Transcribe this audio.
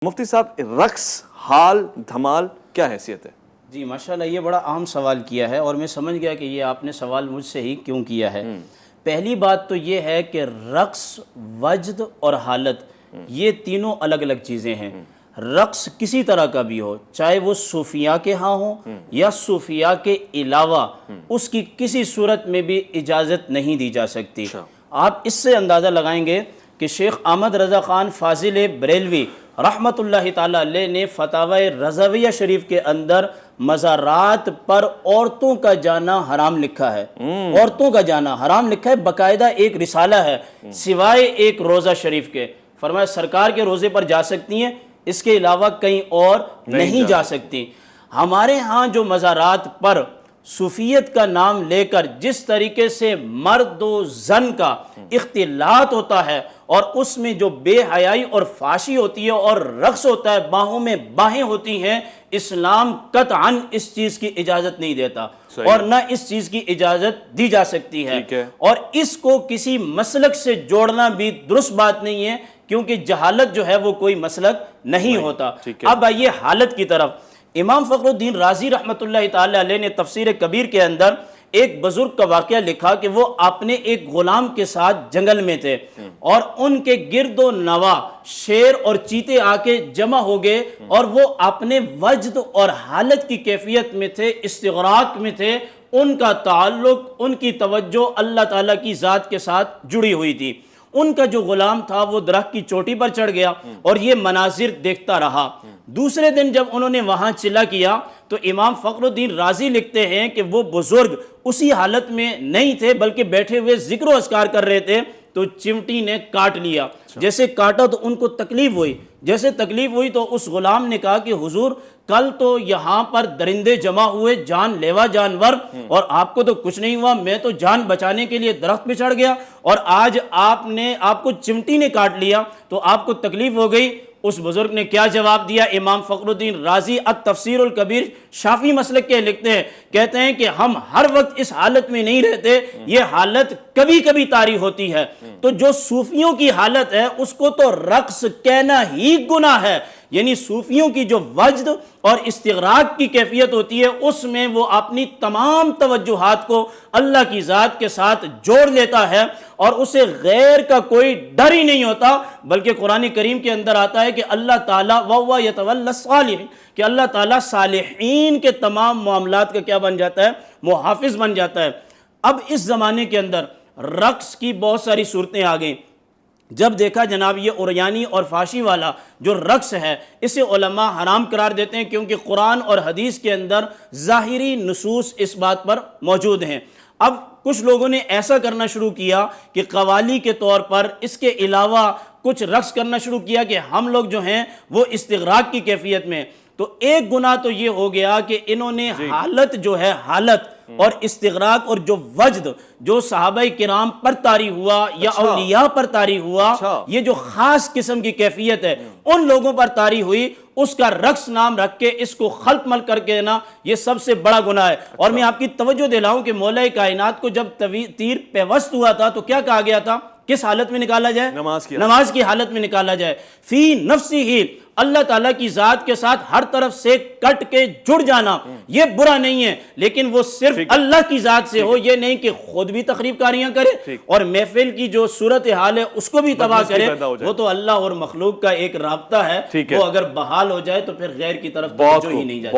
مفتی صاحب، رقص، حال، دھمال کیا حیثیت ہے؟ جی ماشاءاللہ، یہ بڑا عام سوال کیا ہے اور میں سمجھ گیا کہ یہ آپ نے سوال مجھ سے ہی کیوں کیا ہے۔ پہلی بات تو یہ ہے کہ رقص، وجد اور حالت یہ تینوں الگ الگ چیزیں ہیں۔ رقص کسی طرح کا بھی ہو، چاہے وہ صوفیاء کے ہاں ہو یا صوفیاء کے علاوہ، اس کی کسی صورت میں بھی اجازت نہیں دی جا سکتی۔ آپ اس سے اندازہ لگائیں گے کہ شیخ احمد رضا خان فاضل بریلوی رحمۃ اللہ تعالی علیہ نے فتاوی رضویہ شریف کے اندر مزارات پر عورتوں کا جانا حرام لکھا ہے۔ عورتوں کا جانا حرام لکھا ہے، باقاعدہ ایک رسالہ ہے، سوائے ایک روزہ شریف کے۔ فرمایا سرکار کے روزے پر جا سکتی ہیں، اس کے علاوہ کہیں اور نہیں جا سکتی۔ ہمارے ہاں جو مزارات پر صوفیت کا نام لے کر جس طریقے سے مرد و زن کا اختلاط ہوتا ہے اور اس میں جو بے حیائی اور فحاشی ہوتی ہے اور رقص ہوتا ہے، باہوں میں باہیں ہوتی ہیں، اسلام قطعاً اس چیز کی اجازت نہیں دیتا اور نہ اس چیز کی اجازت دی جا سکتی ہے۔ اور اس کو کسی مسلک سے جوڑنا بھی درست بات نہیں ہے، کیونکہ جہالت جو ہے وہ کوئی مسلک نہیں ہوتا۔ اب آئیے حالت کی طرف۔ امام فخر الدین رازی رحمۃ اللہ تعالی علیہ نے تفسیر کبیر کے اندر ایک بزرگ کا واقعہ لکھا کہ وہ اپنے ایک غلام کے ساتھ جنگل میں تھے اور ان کے گرد و نواح شیر اور چیتے آ کے جمع ہو گئے اور وہ اپنے وجد اور حالت کی کیفیت میں تھے، استغراق میں تھے۔ ان کا تعلق، ان کی توجہ اللہ تعالیٰ کی ذات کے ساتھ جڑی ہوئی تھی۔ ان کا جو غلام تھا وہ درخت کی چوٹی پر چڑھ گیا اور یہ مناظر دیکھتا رہا۔ دوسرے دن جب انہوں نے وہاں چلا کیا تو امام فخر الدین رازی لکھتے ہیں کہ وہ بزرگ اسی حالت میں نہیں تھے بلکہ بیٹھے ہوئے ذکر و اذکار کر رہے تھے، تو چمٹی نے کاٹ لیا۔ جیسے کاٹا تو ان کو تکلیف ہوئی، جیسے تکلیف ہوئی تو اس غلام نے کہا کہ حضور کل تو یہاں پر درندے جمع ہوئے، جان لیوا جانور، اور آپ کو تو کچھ نہیں ہوا، میں تو جان بچانے کے لیے درخت پہ چڑھ گیا اور آج آپ کو چمٹی نے کاٹ لیا تو آپ کو تکلیف ہو گئی۔ اس بزرگ نے کیا جواب دیا؟ امام فخر الدین رازی التفسیر الکبیر شافعی مسلک کے لکھتے ہیں، کہتے ہیں کہ ہم ہر وقت اس حالت میں نہیں رہتے، یہ حالت کبھی کبھی طاری ہوتی ہے۔ تو جو صوفیوں کی حالت ہے اس کو تو رقص کہنا ہی گناہ ہے، یعنی صوفیوں کی جو وجد اور استغراق کی کیفیت ہوتی ہے اس میں وہ اپنی تمام توجہات کو اللہ کی ذات کے ساتھ جوڑ لیتا ہے اور اسے غیر کا کوئی ڈر ہی نہیں ہوتا، بلکہ قرآن کریم کے اندر آتا ہے کہ اللہ تعالیٰ وَهُوَ يَتَوَلَّى الصَّالِحِينَ، کہ اللہ تعالیٰ صالحین کے تمام معاملات کا کیا بن جاتا ہے؟ محافظ بن جاتا ہے۔ اب اس زمانے کے اندر رقص کی بہت ساری صورتیں آ گئیں۔ جب دیکھا جناب یہ عریانی اور فحاشی والا جو رقص ہے اسے علماء حرام قرار دیتے ہیں، کیونکہ قرآن اور حدیث کے اندر ظاہری نصوص اس بات پر موجود ہیں۔ اب کچھ لوگوں نے ایسا کرنا شروع کیا کہ قوالی کے طور پر اس کے علاوہ کچھ رقص کرنا شروع کیا کہ ہم لوگ جو ہیں وہ استغراق کی کیفیت میں۔ تو ایک گناہ تو یہ ہو گیا کہ انہوں نے حالت جو ہے، حالت اور استغراق اور جو وجد جو صحابہ کرام پر طاری ہوا یا اولیاء پر طاری ہوا، یہ جو خاص قسم کی کیفیت ہے ان لوگوں پر طاری ہوئی، اس کا رقص نام رکھ کے اس کو خلط مل کر کے نا، یہ سب سے بڑا گناہ ہے۔ اور میں آپ کی توجہ دلاؤں کہ مولا کائنات کو جب تیر پیوست ہوا تھا تو کیا کہا گیا تھا؟ کس حالت میں نکالا جائے؟ نماز کی حالت میں نکالا جائے۔ فی نفسی ہی، اللہ تعالیٰ کی ذات کے ساتھ ہر طرف سے کٹ کے جڑ جانا یہ برا نہیں ہے، لیکن وہ صرف اللہ کی ذات سے ہو، یہ نہیں کہ خود بھی تقریب کاریاں کرے اور محفل کی جو صورتحال ہے اس کو بھی تباہ کرے۔ وہ تو اللہ اور مخلوق کا ایک رابطہ ہے، وہ اگر بحال ہو جائے تو پھر غیر کی طرف توجہ ہی نہیں جاتی۔